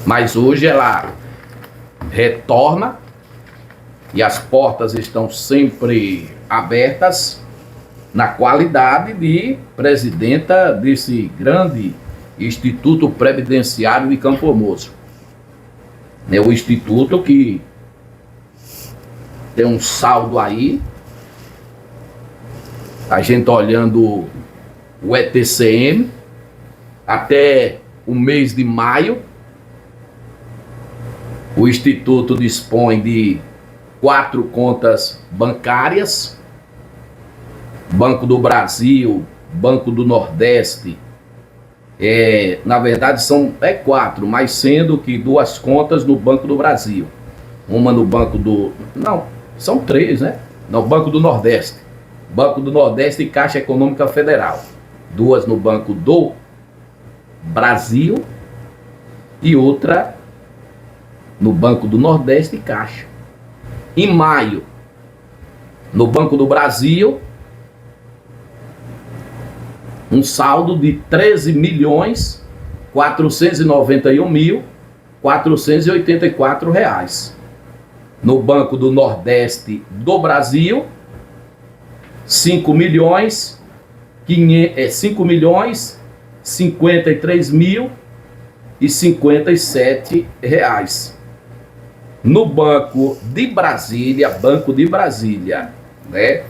Mas hoje ela retorna e as portas estão sempre abertas na qualidade de presidenta desse grande Instituto Previdenciário de Campo Formoso. É o instituto que tem um saldo aí, a gente olhando o ETCM, até o mês de maio, o Instituto dispõe de 4 contas bancárias, Banco do Brasil, Banco do Nordeste, na verdade são 4, mas sendo que 2 contas no Banco do Brasil, uma no Banco do... não, são 3, né? No Banco do Nordeste, Banco do Nordeste e Caixa Econômica Federal, 2 no Banco do Brasil e outra no Banco do Nordeste e Caixa. Em maio, no Banco do Brasil, um saldo de 13.491.484 reais. No Banco do Nordeste do Brasil, 5.053.057 reais. No Banco de Brasília, né?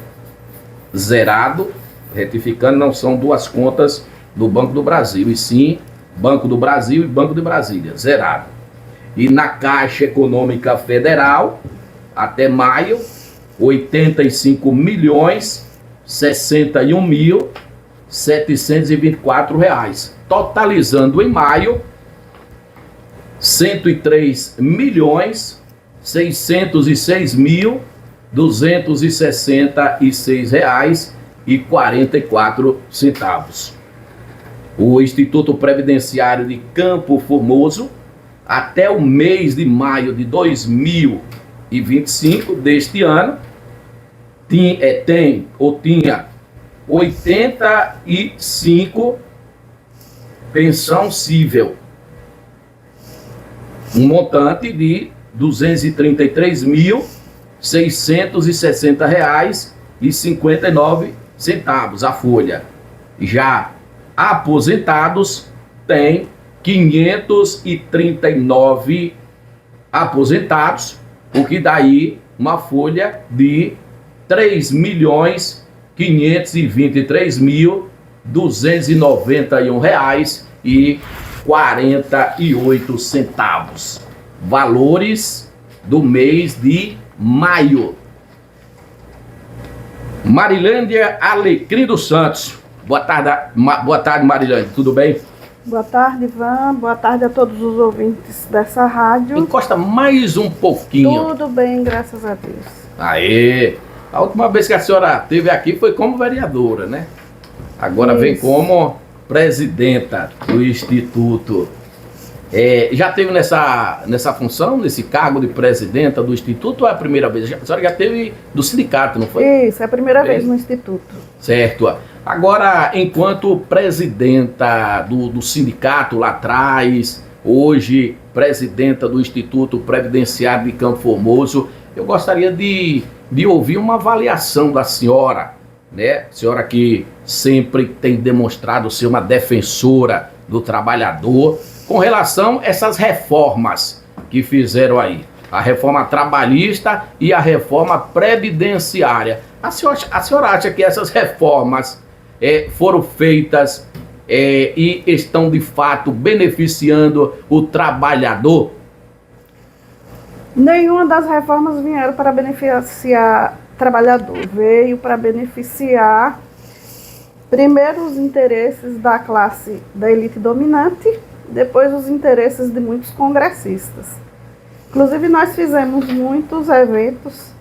Zerado, retificando, não são 2 contas do Banco do Brasil, e sim Banco do Brasil e Banco de Brasília, zerado. E na Caixa Econômica Federal, até maio, 85.061.724 reais, totalizando em maio 103.606.266 reais e 44 centavos. O Instituto Previdenciário de Campo Formoso, até o mês de maio de 2025 deste ano, tinha 85 pensão cível, um montante de R$ 233.660,59 a folha. Já aposentados, tem 539 aposentados, o que daí uma folha de R$ 3.523.291,48. Valores do mês de maio. Marilândia Alecrim dos Santos. Boa tarde, Marilândia. Tudo bem? Boa tarde, Ivan. Boa tarde a todos os ouvintes dessa rádio. Encosta mais um pouquinho. Tudo bem, graças a Deus. Aê! A última vez que a senhora esteve aqui foi como vereadora, né? Agora Isso. Vem como presidenta do Instituto. Já teve nessa função, nesse cargo de presidenta do Instituto, ou é a primeira vez? A senhora já teve do sindicato, não foi? Isso, é a primeira vez no Instituto. Certo. Agora, enquanto presidenta do sindicato lá atrás, hoje presidenta do Instituto Previdenciário de Campo Formoso, eu gostaria de ouvir uma avaliação da senhora, né? Senhora que sempre tem demonstrado ser uma defensora do trabalhador, com relação a essas reformas que fizeram aí, a reforma trabalhista e a reforma previdenciária. A senhora acha que essas reformas foram feitas e estão de fato beneficiando o trabalhador? Nenhuma das reformas vieram para beneficiar o trabalhador, veio para beneficiar primeiro os interesses da classe da elite dominante, depois os interesses de muitos congressistas. Inclusive nós fizemos muitos eventos,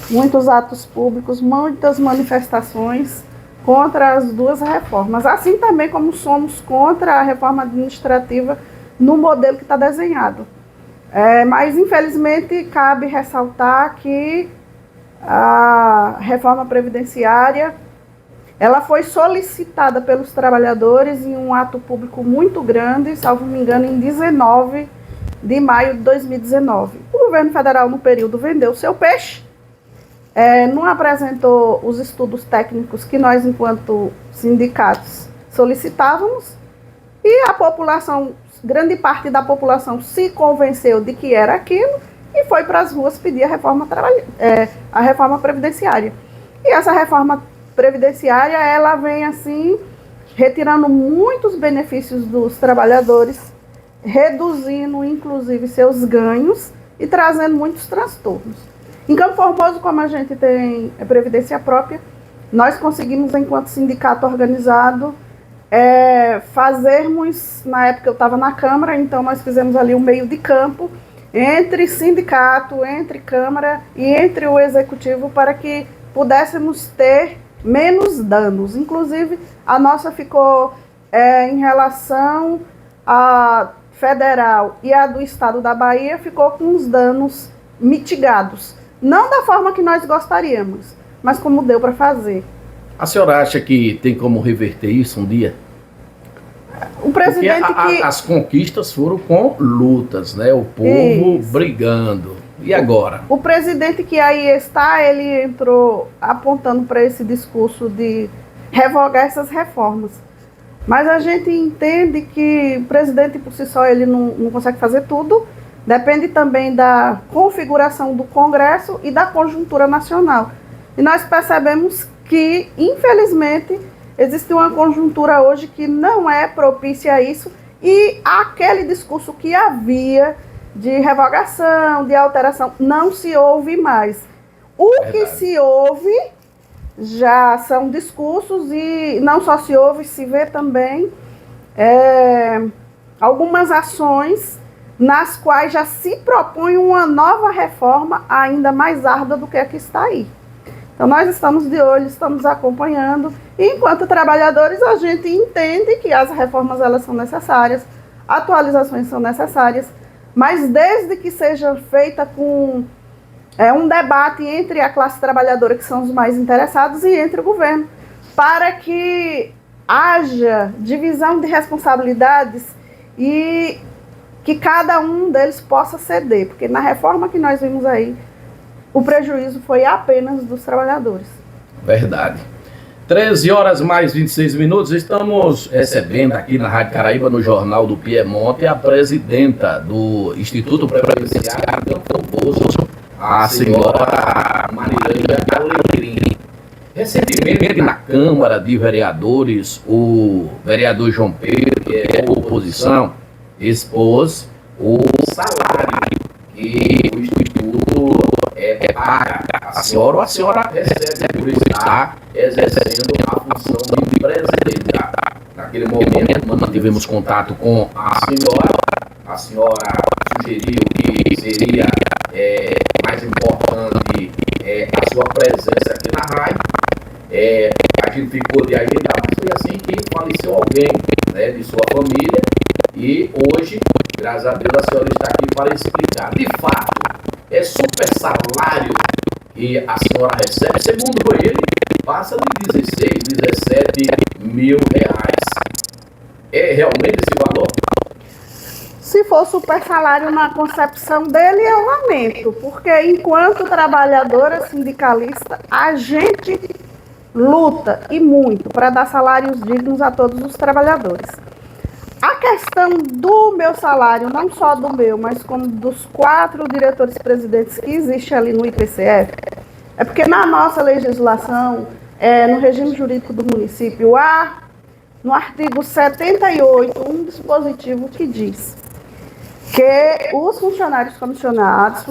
muitos atos públicos, muitas manifestações contra as 2 reformas, assim também como somos contra a reforma administrativa no modelo que está desenhado. Mas infelizmente cabe ressaltar que a reforma previdenciária ela foi solicitada pelos trabalhadores em um ato público muito grande, salvo me engano, em 19 de maio de 2019. O governo federal, no período, vendeu seu peixe, não apresentou os estudos técnicos que nós, enquanto sindicatos, solicitávamos, e a população, grande parte da população, se convenceu de que era aquilo e foi para as ruas pedir a reforma previdenciária. E essa reforma previdenciária, ela vem assim, retirando muitos benefícios dos trabalhadores, reduzindo, inclusive, seus ganhos e trazendo muitos transtornos. Em Campo Formoso, como a gente tem previdência própria, nós conseguimos, enquanto sindicato organizado, fazermos, na época eu estava na Câmara, então nós fizemos ali um meio de campo entre sindicato, entre Câmara e entre o Executivo para que pudéssemos ter menos danos. Inclusive, a nossa ficou em relação à federal e a do estado da Bahia, ficou com os danos mitigados. Não da forma que nós gostaríamos, mas como deu para fazer. A senhora acha que tem como reverter isso um dia? O presidente as conquistas foram com lutas, né? O povo brigando. E agora? O presidente que aí está, ele entrou apontando para esse discurso de revogar essas reformas. Mas a gente entende que o presidente por si só ele não consegue fazer tudo. Depende também da configuração do Congresso e da conjuntura nacional. E nós percebemos que, infelizmente, existe uma conjuntura hoje que não é propícia a isso, e aquele discurso que havia de revogação, de alteração, não se ouve mais. O que se ouve já são discursos, e não só se ouve, se vê também algumas ações nas quais já se propõe uma nova reforma ainda mais árdua do que a que está aí. Então nós estamos de olho, estamos acompanhando, e enquanto trabalhadores a gente entende que as reformas elas são necessárias, atualizações são necessárias, mas desde que seja feita com um debate entre a classe trabalhadora, que são os mais interessados, e entre o governo, para que haja divisão de responsabilidades e que cada um deles possa ceder, porque na reforma que nós vimos aí, o prejuízo foi apenas dos trabalhadores. Verdade. 13 horas mais 26 minutos, estamos recebendo aqui na Rádio Caraíba, no Jornal do Piemonte, a presidenta do Instituto Previdenciário de Campo Formoso, a senhora Marilene Alecrim. Recentemente, na Câmara de Vereadores, o vereador João Pedro, que é oposição, expôs o salário que o Instituto paga. A senhora recebe por estar exercendo a função de presidente. Naquele momento, mantivemos contato com a senhora sugeriu que seria mais importante a sua presença aqui na rádio. A gente ficou de agendar, mas foi assim que faleceu alguém, né, de sua família, e hoje, graças a Deus, a senhora está aqui para explicar. De fato, é super salário que a senhora recebe, segundo ele, passa de 16, 17 mil reais. É realmente esse valor? Se for super salário na concepção dele, eu lamento, porque enquanto trabalhadora sindicalista, a gente luta e muito para dar salários dignos a todos os trabalhadores. A questão do meu salário, não só do meu, mas como dos 4 diretores-presidentes que existem ali no IPCF, é porque na nossa legislação, no regime jurídico do município, há, no artigo 78, um dispositivo que diz que os funcionários comissionados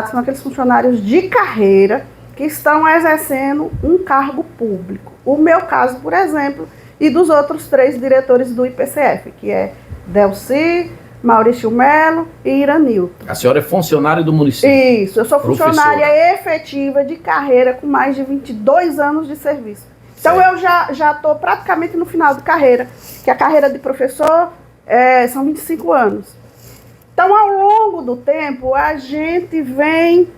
são aqueles funcionários de carreira que estão exercendo um cargo público. O meu caso, por exemplo, e dos outros 3 diretores do IPCF, que é Delci, Maurício Melo e Iranilton. A senhora é funcionária do município? Isso, eu sou funcionária efetiva de carreira com mais de 22 anos de serviço. Então eu já estou praticamente no final de carreira, que a carreira de professor são 25 anos. Então, ao longo do tempo, a gente vem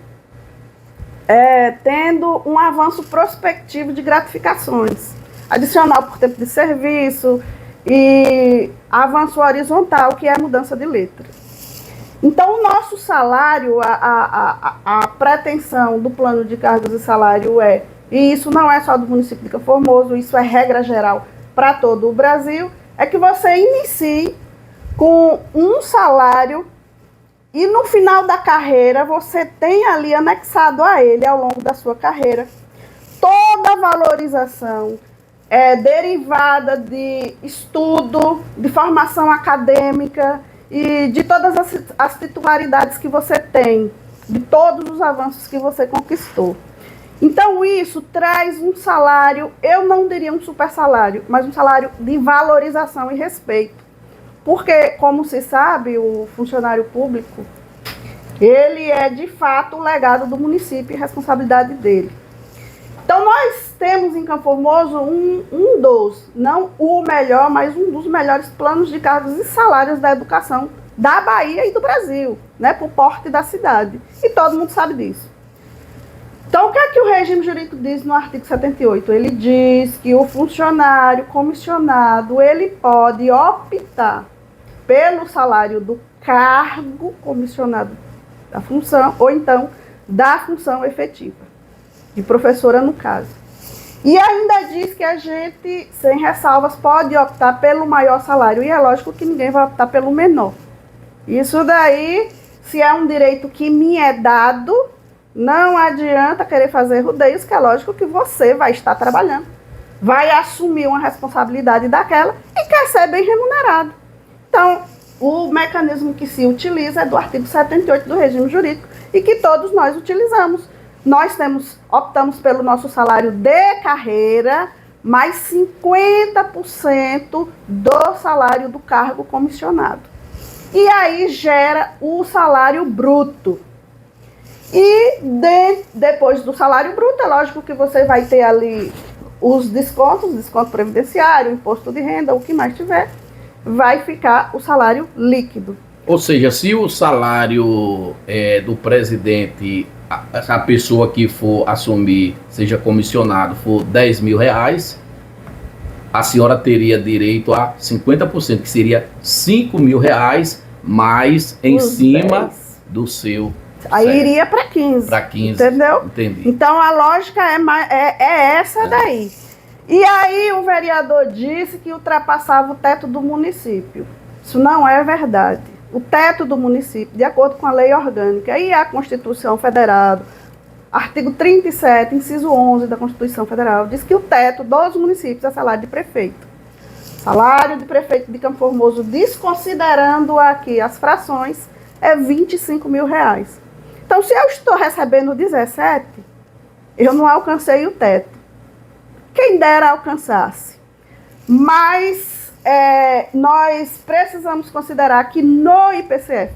tendo um avanço prospectivo de gratificações. Adicional por tempo de serviço e avanço horizontal, que é a mudança de letra. Então, o nosso salário, a pretensão do plano de cargos e salário e isso não é só do município de Campo Formoso, isso é regra geral para todo o Brasil, é que você inicie com um salário e no final da carreira você tem ali anexado a ele, ao longo da sua carreira, toda a valorização derivada de estudo, de formação acadêmica e de todas as titularidades que você tem, de todos os avanços que você conquistou. Então isso traz um salário, eu não diria um super salário, mas um salário de valorização e respeito. Porque, como se sabe, o funcionário público, ele é de fato o legado do município e responsabilidade dele. Então nós temos em Campo Formoso não o melhor, mas um dos melhores planos de cargos e salários da educação da Bahia e do Brasil, né, por porte da cidade. E todo mundo sabe disso. Então, o que é que o regime jurídico diz no artigo 78? Ele diz que o funcionário comissionado, ele pode optar pelo salário do cargo comissionado da função, ou então da função efetiva, de professora no caso. E ainda diz que a gente, sem ressalvas, pode optar pelo maior salário, e é lógico que ninguém vai optar pelo menor. Isso daí, se é um direito que me é dado, não adianta querer fazer rodeios, que é lógico que você vai estar trabalhando, vai assumir uma responsabilidade daquela e quer ser bem remunerado. Então, o mecanismo que se utiliza é do artigo 78 do regime jurídico e que todos nós utilizamos. Nós optamos pelo nosso salário de carreira, mais 50% do salário do cargo comissionado. E aí gera o salário bruto. E depois do salário bruto, é lógico que você vai ter ali os descontos, desconto previdenciário, imposto de renda, o que mais tiver, vai ficar o salário líquido. Ou seja, se o salário do presidente, a pessoa que for assumir, seja comissionado, for R$10.000, a senhora teria direito a 50%, que seria R$5.000, mais em cima do seu. Aí iria para 15. Para 15. Entendeu? Entendi. Então a lógica é essa daí. E aí o vereador disse que ultrapassava o teto do município. Isso não é verdade. O teto do município, de acordo com a lei orgânica e a Constituição Federal, artigo 37, inciso 11 da Constituição Federal, diz que o teto dos municípios é salário de prefeito. Salário de prefeito de Campo Formoso, desconsiderando aqui as frações, é R$25.000. Então, se eu estou recebendo 17, eu não alcancei o teto. Quem dera alcançasse. Mas nós precisamos considerar que no IPCF,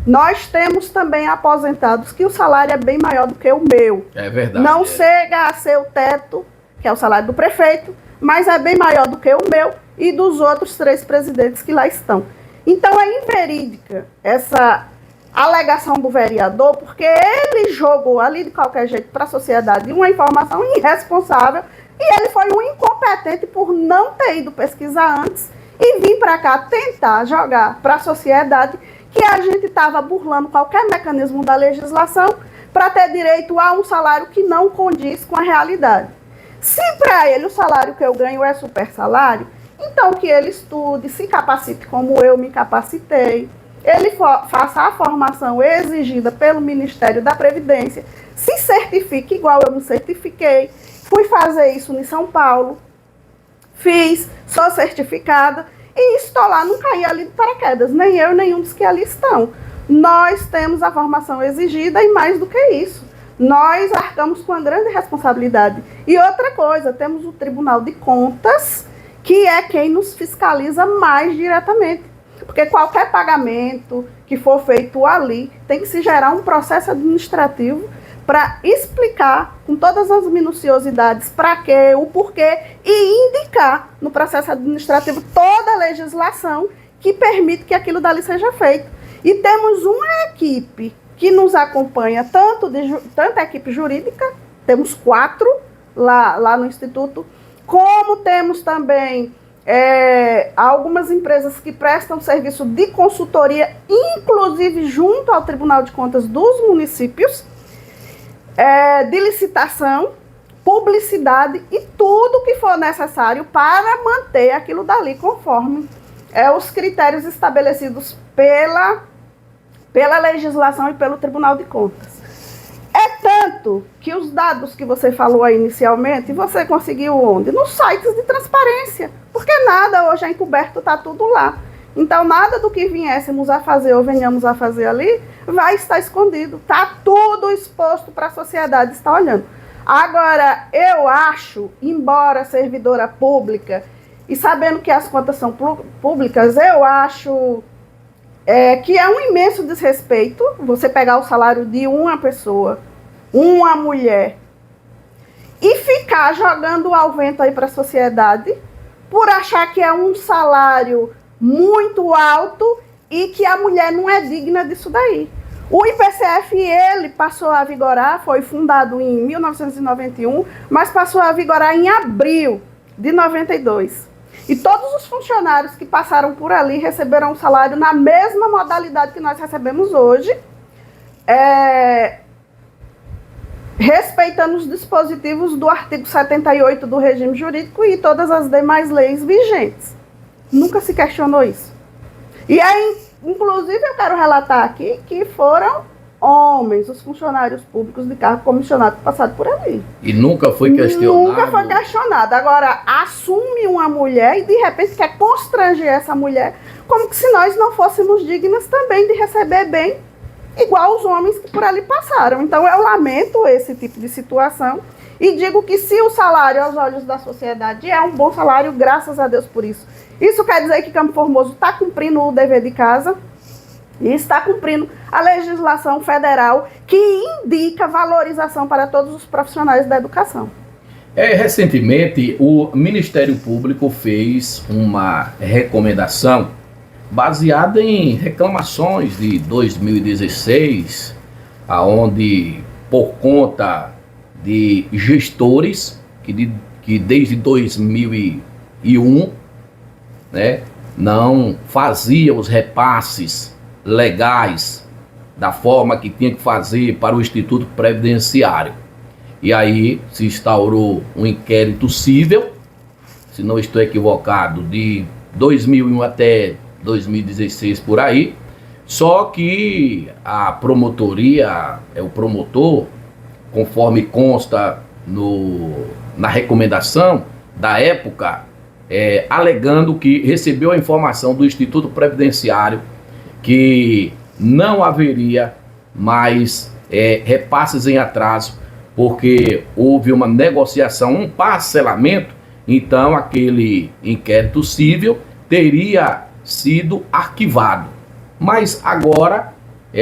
nós temos também aposentados que o salário é bem maior do que o meu. É verdade. Não chega a ser o teto, que é o salário do prefeito, mas é bem maior do que o meu e dos outros 3 presidentes que lá estão. Então é inverídica essa alegação do vereador, porque ele jogou ali de qualquer jeito para a sociedade uma informação irresponsável e ele foi um incompetente por não ter ido pesquisar antes e vir para cá tentar jogar para a sociedade que a gente estava burlando qualquer mecanismo da legislação para ter direito a um salário que não condiz com a realidade. Se para ele o salário que eu ganho é super salário, então que ele estude, se capacite como eu me capacitei, ele faça a formação exigida pelo Ministério da Previdência, se certifique igual eu me certifiquei, fui fazer isso em São Paulo, fiz, sou certificada e estou lá, não caí ali de paraquedas, nem eu, nenhum dos que ali estão. Nós temos a formação exigida e mais do que isso, nós arcamos com uma grande responsabilidade. E outra coisa, temos o Tribunal de Contas, que é quem nos fiscaliza mais diretamente. Porque qualquer pagamento que for feito ali tem que se gerar um processo administrativo para explicar com todas as minuciosidades para quê, o porquê e indicar no processo administrativo toda a legislação que permite que aquilo dali seja feito. E temos uma equipe que nos acompanha, tanto a equipe jurídica, temos 4 lá no Instituto, como temos também há algumas empresas que prestam serviço de consultoria, inclusive junto ao Tribunal de Contas dos municípios, de licitação, publicidade e tudo que for necessário para manter aquilo dali conforme os critérios estabelecidos pela legislação e pelo Tribunal de Contas. É tanto que os dados que você falou aí inicialmente, você conseguiu onde? Nos sites de transparência, porque nada hoje é encoberto, está tudo lá. Então, nada do que viéssemos a fazer ou venhamos a fazer ali vai estar escondido. Está tudo exposto para a sociedade estar olhando. Agora, eu acho, embora servidora pública, e sabendo que as contas são públicas, eu acho que é um imenso desrespeito você pegar o salário de uma pessoa, uma mulher, e ficar jogando ao vento aí para a sociedade por achar que é um salário muito alto e que a mulher não é digna disso daí. O IPCF, ele passou a vigorar, foi fundado em 1991, mas passou a vigorar em abril de 92. E todos os funcionários que passaram por ali receberam um salário na mesma modalidade que nós recebemos hoje, respeitando os dispositivos do artigo 78 do regime jurídico e todas as demais leis vigentes. Nunca se questionou isso. E aí, inclusive, eu quero relatar aqui que foram homens, os funcionários públicos de cargo comissionado que passaram por ali. E nunca foi questionado? Nunca foi questionado. Agora, assume uma mulher e, de repente, quer constranger essa mulher, como que se nós não fôssemos dignas também de receber bem, igual os homens que por ali passaram. Então, eu lamento esse tipo de situação e digo que se o salário, aos olhos da sociedade, é um bom salário, graças a Deus por isso. Isso quer dizer que Campo Formoso está cumprindo o dever de casa e está cumprindo a legislação federal que indica valorização para todos os profissionais da educação. Recentemente, o Ministério Público fez uma recomendação baseada em reclamações de 2016, aonde, por conta de gestores que desde 2001, né, não faziam os repasses legais da forma que tinha que fazer para o Instituto Previdenciário. E aí se instaurou um inquérito cível, se não estou equivocado, de 2001 até 2016 por aí. Só que a promotoria, o promotor, conforme consta na recomendação da época, alegando que recebeu a informação do Instituto Previdenciário que não haveria mais repasses em atraso, porque houve uma negociação, um parcelamento, então aquele inquérito cível teria sido arquivado. Mas agora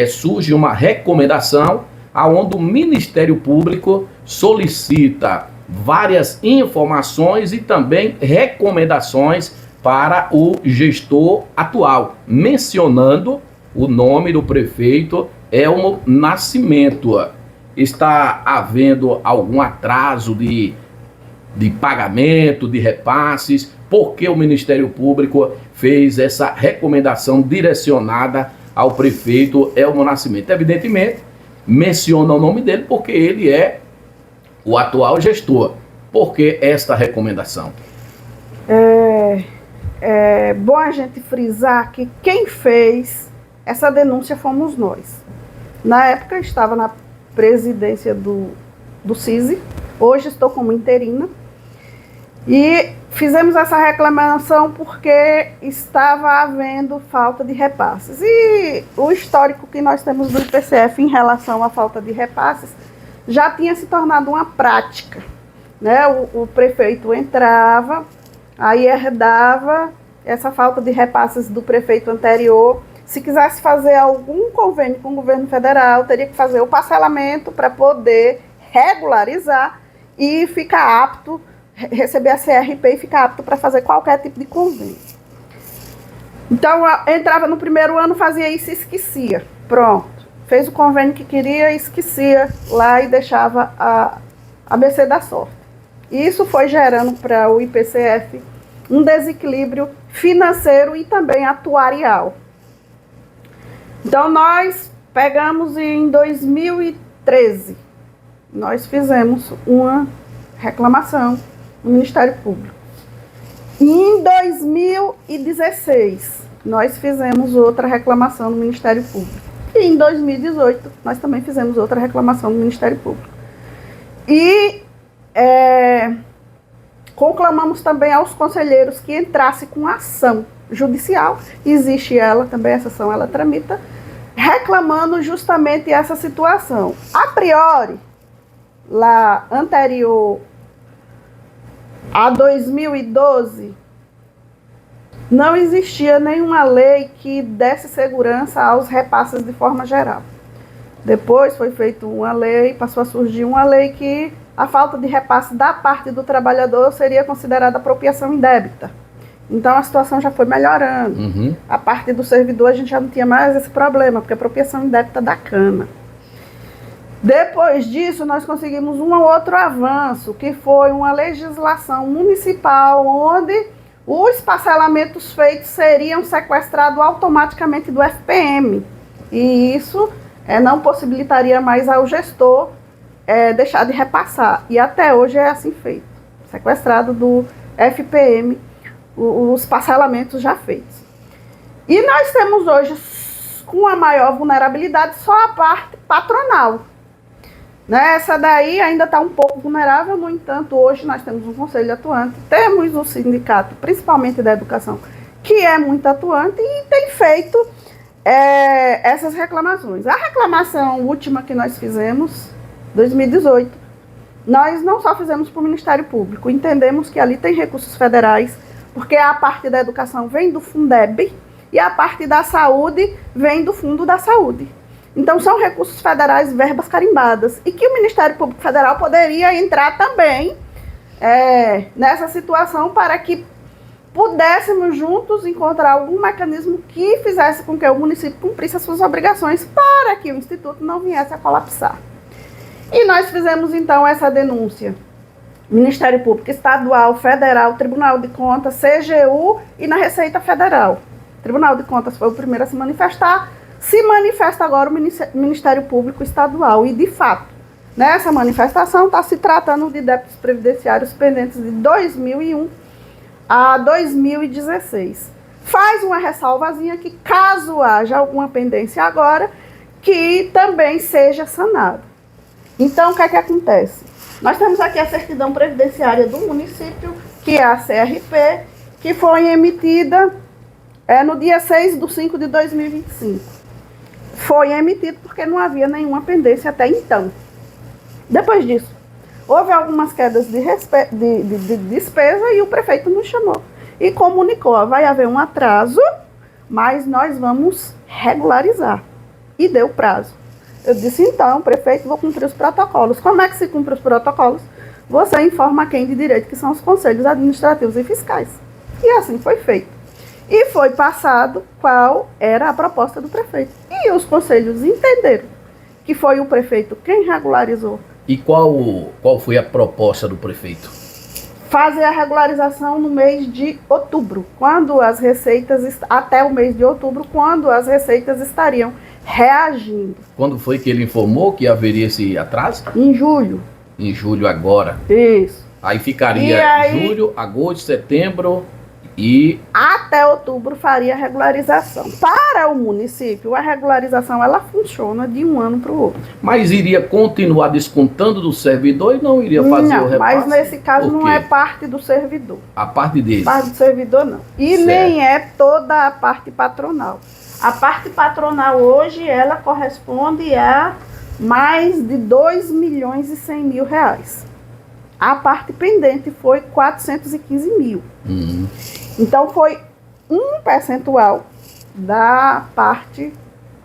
surge uma recomendação aonde o Ministério Público solicita várias informações e também recomendações para o gestor atual, mencionando o nome do prefeito Elmo Nascimento. Está havendo algum atraso de pagamento, de repasses? Por que o Ministério Público fez essa recomendação direcionada ao prefeito Elmo Nascimento? Evidentemente, menciona o nome dele porque ele é o atual gestor. Por que esta recomendação? É bom a gente frisar que quem fez essa denúncia fomos nós. Na época eu estava na presidência do CISI, hoje estou como interina, e fizemos essa reclamação porque estava havendo falta de repasses. E o histórico que nós temos do IPCF em relação à falta de repasses já tinha se tornado uma prática, né? O prefeito entrava, aí herdava essa falta de repasses do prefeito anterior. Se quisesse fazer algum convênio com o governo federal, teria que fazer o parcelamento para poder regularizar e ficar apto, receber a CRP e ficar apto para fazer qualquer tipo de convênio. Então, entrava no primeiro ano, fazia isso e esquecia. Pronto. Fez o convênio que queria, esquecia lá e deixava a mercê da sorte. Isso foi gerando para o IPCF um desequilíbrio financeiro e também atuarial. Então, nós pegamos em 2013, nós fizemos uma reclamação no Ministério Público. Em 2016, nós fizemos outra reclamação no Ministério Público. E em 2018, nós também fizemos outra reclamação no Ministério Público. E conclamamos também aos conselheiros que entrassem com ação judicial. Existe ela também, essa ação ela tramita, reclamando justamente essa situação. A priori, lá anterior a 2012, não existia nenhuma lei que desse segurança aos repasses de forma geral. Depois foi feita uma lei, passou a surgir uma lei que a falta de repasse da parte do trabalhador seria considerada apropriação indébita. Então a situação já foi melhorando. A parte do servidor a gente já não tinha mais esse problema, porque a apropriação indébita da cana. Depois disso, nós conseguimos um outro avanço, que foi uma legislação municipal, onde os parcelamentos feitos seriam sequestrados automaticamente do FPM. E isso não possibilitaria mais ao gestor deixar de repassar. E até hoje é assim feito. Sequestrado do FPM, os parcelamentos já feitos. E nós temos hoje, com a maior vulnerabilidade, só a parte patronal. Essa daí ainda está um pouco vulnerável, no entanto, hoje nós temos um conselho atuante, temos um sindicato, principalmente da educação, que é muito atuante e tem feito essas reclamações. A reclamação última que nós fizemos, 2018, nós não só fizemos para o Ministério Público, entendemos que ali tem recursos federais, porque a parte da educação vem do Fundeb e a parte da saúde vem do Fundo da Saúde. Então, são recursos federais, verbas carimbadas, e que o Ministério Público Federal poderia entrar também nessa situação para que pudéssemos juntos encontrar algum mecanismo que fizesse com que o município cumprisse as suas obrigações para que o Instituto não viesse a colapsar. E nós fizemos, então, essa denúncia. Ministério Público Estadual, Federal, Tribunal de Contas, CGU e na Receita Federal. O Tribunal de Contas foi o primeiro a se manifestar. Se manifesta agora o Ministério Público Estadual e, de fato, nessa manifestação está se tratando de débitos previdenciários pendentes de 2001 a 2016. Faz uma ressalvazinha que, caso haja alguma pendência agora, que também seja sanado. Então, o que é que acontece? Nós temos aqui a certidão previdenciária do município, que é a CRP, que foi emitida no dia 6/5/2025. Foi emitido porque não havia nenhuma pendência até então. Depois disso, houve algumas quedas de despesa e o prefeito nos chamou e comunicou, vai haver um atraso, mas nós vamos regularizar. E deu prazo. Eu disse, então, prefeito, vou cumprir os protocolos. Como é que se cumpre os protocolos? Você informa quem de direito, que são os conselhos administrativos e fiscais. E assim foi feito. E foi passado qual era a proposta do prefeito. E os conselhos entenderam que foi o prefeito quem regularizou. E qual foi a proposta do prefeito? Fazer a regularização no mês de outubro, quando as receitas, até o mês de outubro, quando as receitas estariam reagindo. Quando foi que ele informou que haveria esse atraso? Em julho. Em julho agora. Isso. Aí ficaria julho, agosto, setembro e... até outubro faria a regularização. Para o município, a regularização ela funciona de um ano para o outro. Mas iria continuar descontando do servidor e não iria fazer o repasse? Mas nesse caso não é parte do servidor. A parte dele? Parte do servidor não. E certo. Nem é toda a parte patronal. A parte patronal hoje, ela corresponde a mais de 2.100.000 reais. A parte pendente foi 415 mil. Então, foi um percentual da parte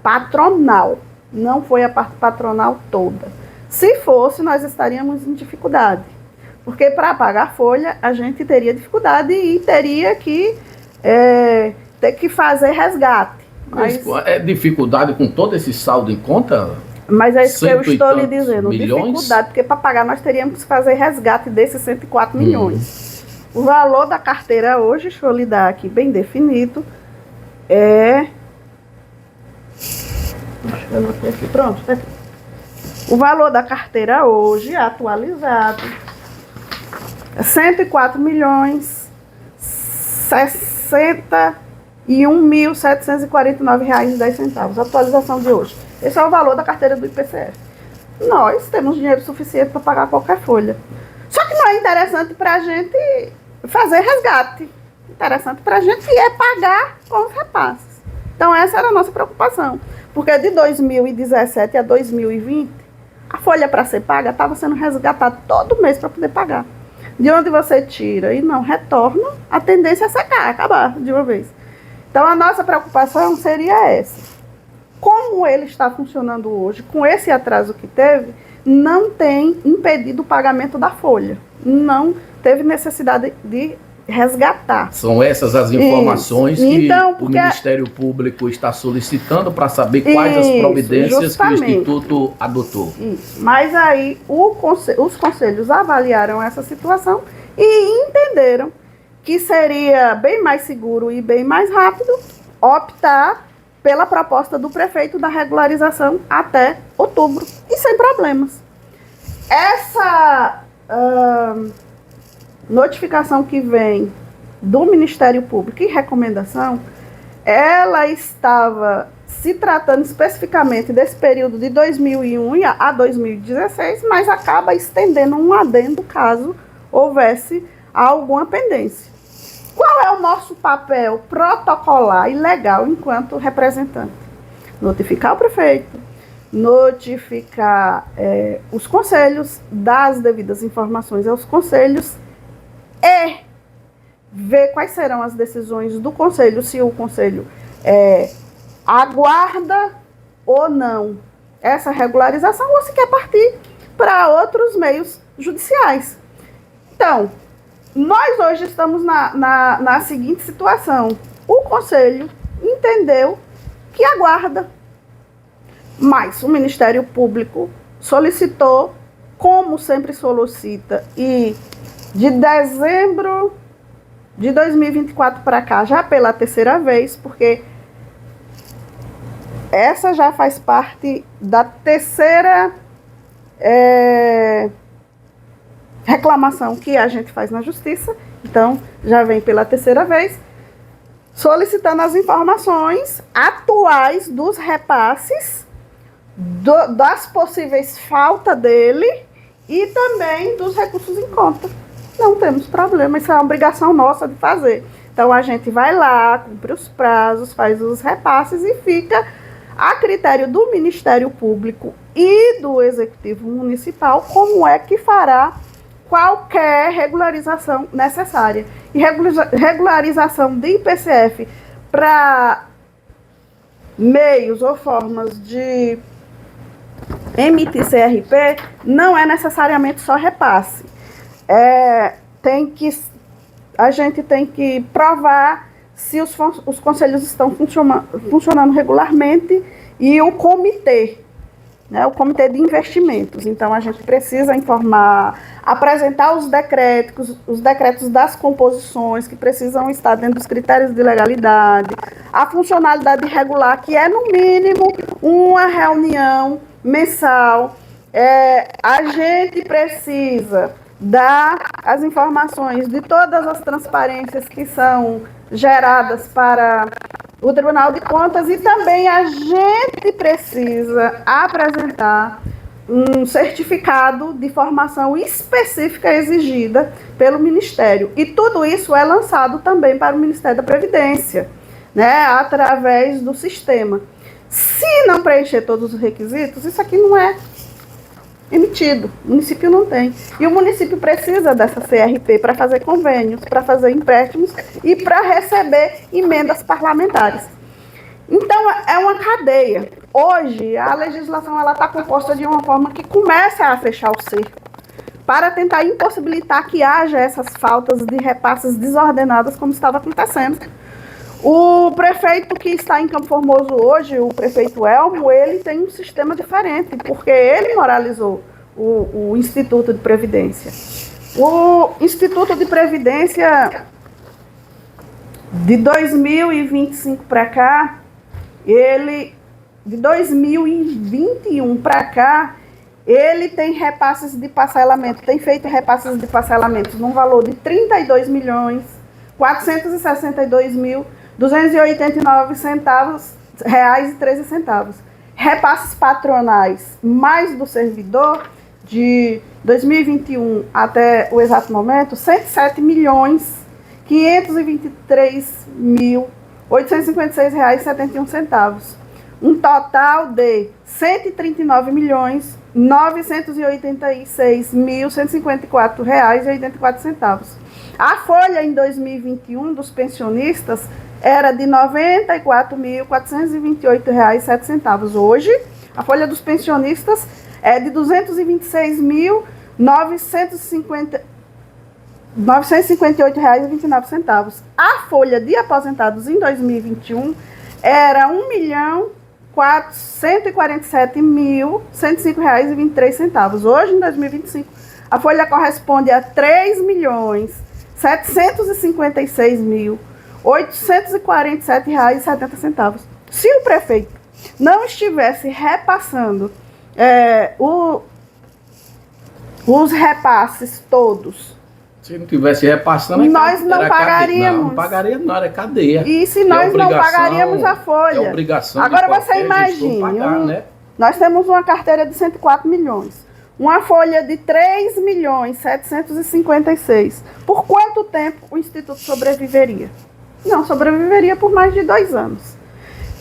patronal. Não foi a parte patronal toda. Se fosse, nós estaríamos em dificuldade. Porque para pagar folha, a gente teria dificuldade e teria que ter que fazer resgate. Mas é dificuldade com todo esse saldo em conta? Mas é isso que eu estou lhe dizendo. Milhões? Dificuldade, porque para pagar nós teríamos que fazer resgate desses 104 milhões. O valor da carteira hoje, deixa eu lhe dar aqui bem definido, é... Deixa eu anotar aqui, pronto, tá aqui. O valor da carteira hoje, atualizado, é R$161.749,10. Atualização de hoje. Esse é o valor da carteira do IPCF. Nós temos dinheiro suficiente para pagar qualquer folha. Só que não é interessante para a gente fazer resgate. Interessante para a gente é pagar com os repasses. Então essa era a nossa preocupação. Porque de 2017 a 2020, a folha para ser paga estava sendo resgatada todo mês para poder pagar. De onde você tira e não retorna, a tendência é secar, acabar de uma vez. Então a nossa preocupação seria essa. Como ele está funcionando hoje, com esse atraso que teve, não tem impedido o pagamento da folha. Não teve necessidade de resgatar. São essas as informações que então, o Ministério Público está solicitando para saber quais as providências justamente que o Instituto adotou. Isso. Mas aí os conselhos avaliaram essa situação e entenderam que seria bem mais seguro e bem mais rápido optar pela proposta do prefeito da regularização até outubro, e sem problemas. Essa notificação que vem do Ministério Público e recomendação, ela estava se tratando especificamente desse período de 2001 a 2016, mas acaba estendendo um adendo caso houvesse alguma pendência. Qual é o nosso papel protocolar e legal enquanto representante? Notificar o prefeito, notificar os conselhos, dar as devidas informações aos conselhos e ver quais serão as decisões do conselho, se o conselho aguarda ou não essa regularização ou se quer partir para outros meios judiciais. Então, nós hoje estamos na seguinte situação. O conselho entendeu que aguarda, mas o Ministério Público solicitou, como sempre solicita, e de dezembro de 2024 para cá, já pela terceira vez, porque essa já faz parte da terceira reclamação que a gente faz na Justiça, então já vem pela terceira vez, solicitando as informações atuais dos repasses, das possíveis faltas dele e também dos recursos em conta. Não temos problema, isso é uma obrigação nossa de fazer. Então a gente vai lá, cumpre os prazos, faz os repasses e fica a critério do Ministério Público e do Executivo Municipal como é que fará qualquer regularização necessária. E regularização de IPCF para meios ou formas de emitir CRP não é necessariamente só repasse. A gente tem que provar se os conselhos estão funcionando regularmente e o comitê, né, o comitê de investimentos. Então, a gente precisa informar, apresentar os decretos das composições que precisam estar dentro dos critérios de legalidade, a funcionalidade regular, que é, no mínimo, uma reunião mensal. A gente precisa dar as informações de todas as transparências que são geradas para o Tribunal de Contas e também a gente precisa apresentar um certificado de formação específica exigida pelo Ministério. E tudo isso é lançado também para o Ministério da Previdência, né, através do sistema. Se não preencher todos os requisitos, isso aqui não é emitido. O município não tem. E o município precisa dessa CRP para fazer convênios, para fazer empréstimos e para receber emendas parlamentares. Então, é uma cadeia. Hoje, a legislação está composta de uma forma que começa a fechar o cerco para tentar impossibilitar que haja essas faltas de repasses desordenadas como estava acontecendo. O prefeito que está em Campo Formoso hoje, o prefeito Elmo, ele tem um sistema diferente, porque ele moralizou o Instituto de Previdência. O Instituto de Previdência, de 2025 para cá, de 2021 para cá, ele tem repasses de parcelamento, tem feito repasses de parcelamentos num valor de R$32.462.289,13. Repasses patronais mais do servidor, de 2021 até o exato momento, R$107.523.856,71. Um total de R$139.986.154,84. A folha em 2021 dos pensionistas era de R$94.428,07. Hoje, a folha dos pensionistas é de R$226.958,29. A folha de aposentados em 2021 era R$1.147.105,23. Hoje, em 2025, a folha corresponde a R$3.756.847,70. Se o prefeito não estivesse repassando os repasses todos, se não tivesse repassando, nós não pagaríamos. Não pagaria nada, é cadeia. E se nós não pagaríamos a folha? É obrigação. Agora você imagine, pagar, né? Nós temos uma carteira de 104 milhões, uma folha de 3.756.000. Por quanto tempo o Instituto sobreviveria? Não sobreviveria por mais de 2 anos.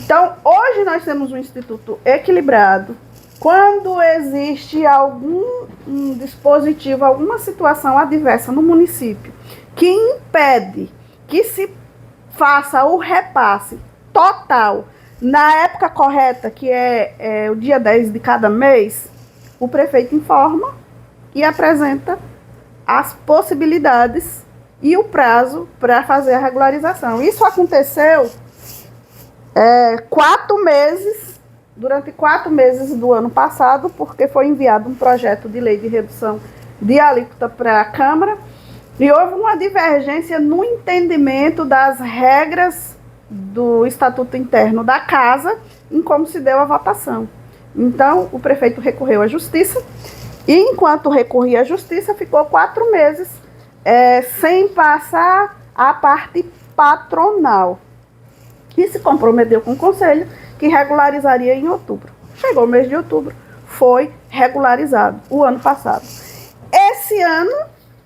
Então, hoje nós temos um Instituto equilibrado. Quando existe algum dispositivo, alguma situação adversa no município que impede que se faça o repasse total na época correta, que é o dia 10 de cada mês, o prefeito informa e apresenta as possibilidades e o prazo para fazer a regularização. Isso aconteceu durante 4 meses do ano passado, porque foi enviado um projeto de lei de redução de alíquota para a Câmara e houve uma divergência no entendimento das regras do Estatuto Interno da Casa em como se deu a votação. Então, o prefeito recorreu à Justiça e, enquanto recorria à Justiça, ficou 4 meses sem passar a parte patronal. E se comprometeu com o Conselho que regularizaria em outubro. Chegou o mês de outubro, foi regularizado o ano passado. Esse ano,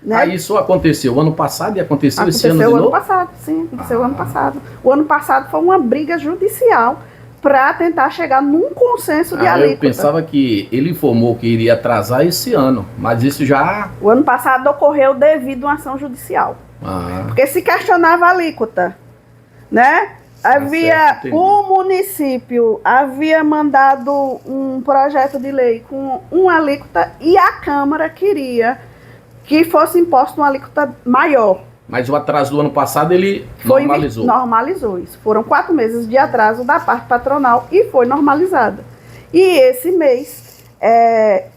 né? Isso aconteceu ano passado e aconteceu esse ano de novo? Aconteceu o ano passado, sim, aconteceu o ano passado. O ano passado foi uma briga judicial para tentar chegar num consenso de alíquota. Eu pensava que ele informou que iria atrasar esse ano, mas isso já... O ano passado ocorreu devido a uma ação judicial. Porque se questionava a alíquota, né? O município havia mandado um projeto de lei com uma alíquota e a Câmara queria que fosse imposto uma alíquota maior. Mas o atraso do ano passado ele normalizou. Normalizou isso. Foram 4 meses de atraso da parte patronal e foi normalizada. E esse mês,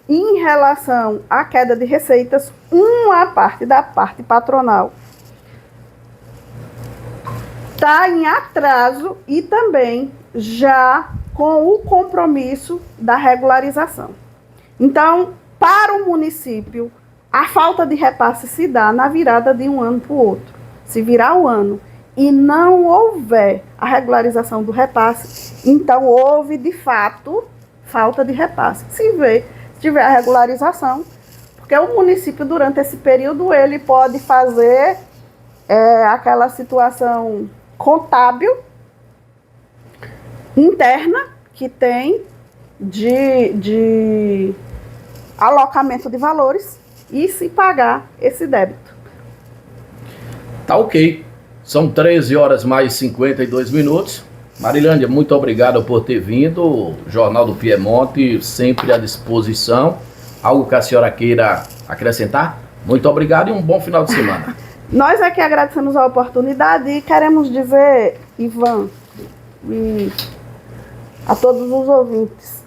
em relação à queda de receitas, uma parte da parte patronal está em atraso e também já com o compromisso da regularização. Então, para o município, a falta de repasse se dá na virada de um ano para o outro. Se virar o ano e não houver a regularização do repasse, então houve, de fato, falta de repasse. Se tiver a regularização, porque o município, durante esse período, ele pode fazer aquela situação contábil interna que tem de alocamento de valores e se pagar esse débito. Tá ok. São 13 horas mais 52 minutos. Marilândia, muito obrigado por ter vindo. O Jornal do Piemonte sempre à disposição. Algo que a senhora queira acrescentar? Muito obrigado e um bom final de semana. Nós aqui agradecemos a oportunidade e queremos dizer, Ivan, e a todos os ouvintes,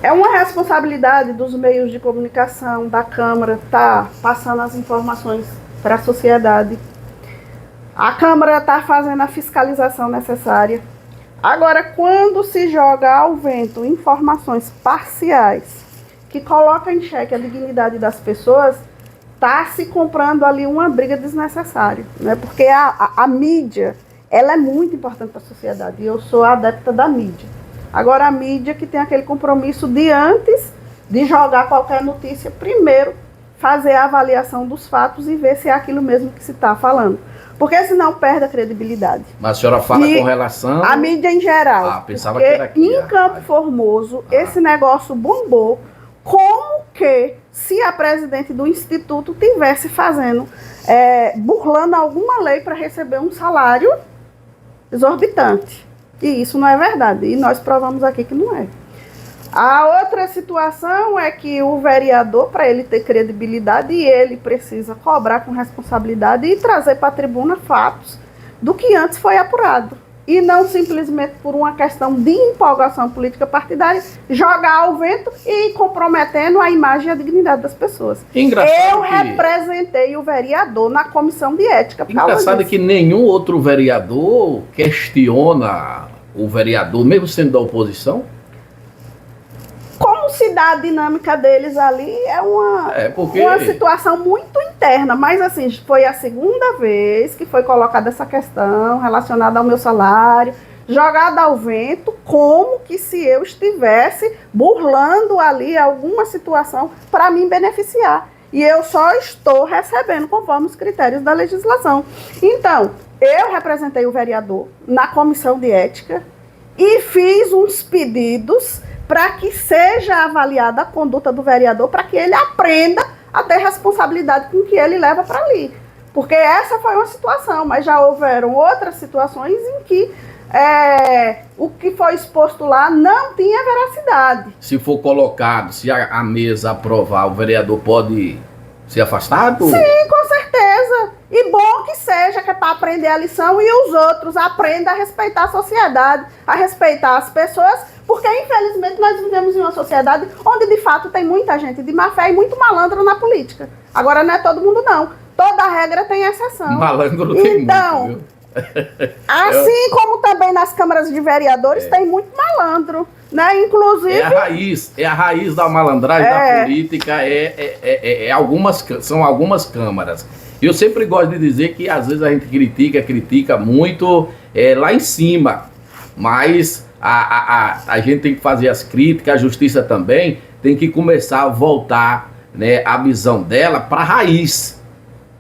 É uma responsabilidade dos meios de comunicação, da Câmara, estar passando as informações para a sociedade. A Câmara está fazendo a fiscalização necessária. Agora, quando se joga ao vento informações parciais que colocam em xeque a dignidade das pessoas, está se comprando ali uma briga desnecessária, né? Porque a mídia, ela é muito importante para a sociedade, e eu sou adepta da mídia. Agora, a mídia que tem aquele compromisso de, antes de jogar qualquer notícia, primeiro fazer a avaliação dos fatos e ver se é aquilo mesmo que se está falando. Porque senão perde a credibilidade. Mas a senhora fala com relação... A mídia em geral. Ah, pensava que era aqui. Em Campo Formoso, esse negócio bombou. Como que, se a presidente do Instituto tivesse fazendo, burlando alguma lei para receber um salário exorbitante. E isso não é verdade. E nós provamos aqui que não é. A outra situação é que o vereador, para ele ter credibilidade, ele precisa cobrar com responsabilidade e trazer para a tribuna fatos do que antes foi apurado. E não simplesmente por uma questão de empolgação política partidária, jogar ao vento e ir comprometendo a imagem e a dignidade das pessoas. Eu representei o vereador na comissão de ética. Engraçado que nenhum outro vereador questiona o vereador, mesmo sendo da oposição. Como se dá a dinâmica deles ali, é uma situação muito interna, mas assim, foi a segunda vez que foi colocada essa questão relacionada ao meu salário, jogada ao vento, como que se eu estivesse burlando ali alguma situação para me beneficiar. E eu só estou recebendo conforme os critérios da legislação. Então, eu representei o vereador na comissão de ética e fiz uns pedidos para que seja avaliada a conduta do vereador, para que ele aprenda a ter responsabilidade com o que ele leva para ali. Porque essa foi uma situação, mas já houveram outras situações em que o que foi exposto lá não tinha veracidade. Se for colocado, se a mesa aprovar, o vereador pode ser afastado? Sim, com certeza. E bom que seja, que é para aprender a lição e os outros aprendam a respeitar a sociedade, a respeitar as pessoas, porque infelizmente nós vivemos em uma sociedade onde de fato tem muita gente de má fé e muito malandro na política. Agora não é todo mundo não. Toda regra tem exceção. Malandro tem então, muito, viu? Assim como também nas câmaras de vereadores tem muito malandro, né? Inclusive... É a raiz da malandragem da política, são algumas câmaras. Eu sempre gosto de dizer que às vezes a gente critica muito lá em cima, mas a gente tem que fazer as críticas, a justiça também tem que começar a voltar, né, a visão dela para a raiz,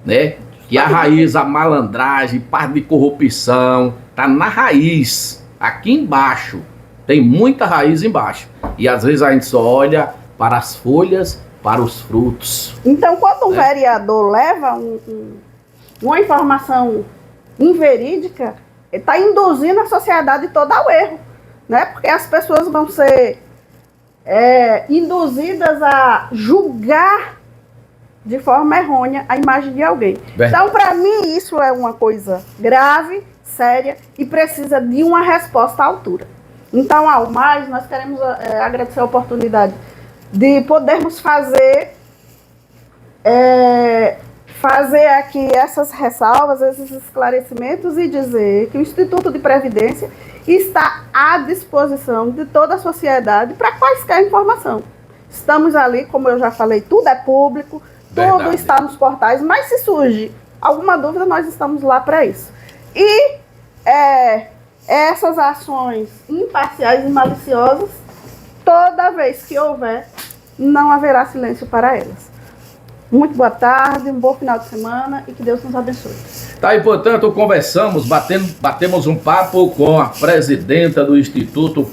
né? Que a raiz, a malandragem, parte de corrupção, tá na raiz, aqui embaixo, tem muita raiz embaixo. E às vezes a gente só olha para as folhas, para os frutos. Então, quando um vereador leva uma informação inverídica, ele está induzindo a sociedade toda ao erro, né? Porque as pessoas vão ser induzidas a julgar de forma errônea a imagem de alguém. Então, para mim, isso é uma coisa grave, séria e precisa de uma resposta à altura. Então, ao mais, nós queremos agradecer a oportunidade de podermos fazer aqui essas ressalvas, esses esclarecimentos e dizer que o Instituto de Previdência está à disposição de toda a sociedade para quaisquer informação. Estamos ali, como eu já falei, tudo é público, tudo está nos portais, mas se surge alguma dúvida, nós estamos lá para isso. E essas ações imparciais e maliciosas, toda vez que houver, não haverá silêncio para elas. Muito boa tarde, um bom final de semana e que Deus nos abençoe. Tá, e portanto, batemos um papo com a presidenta do Instituto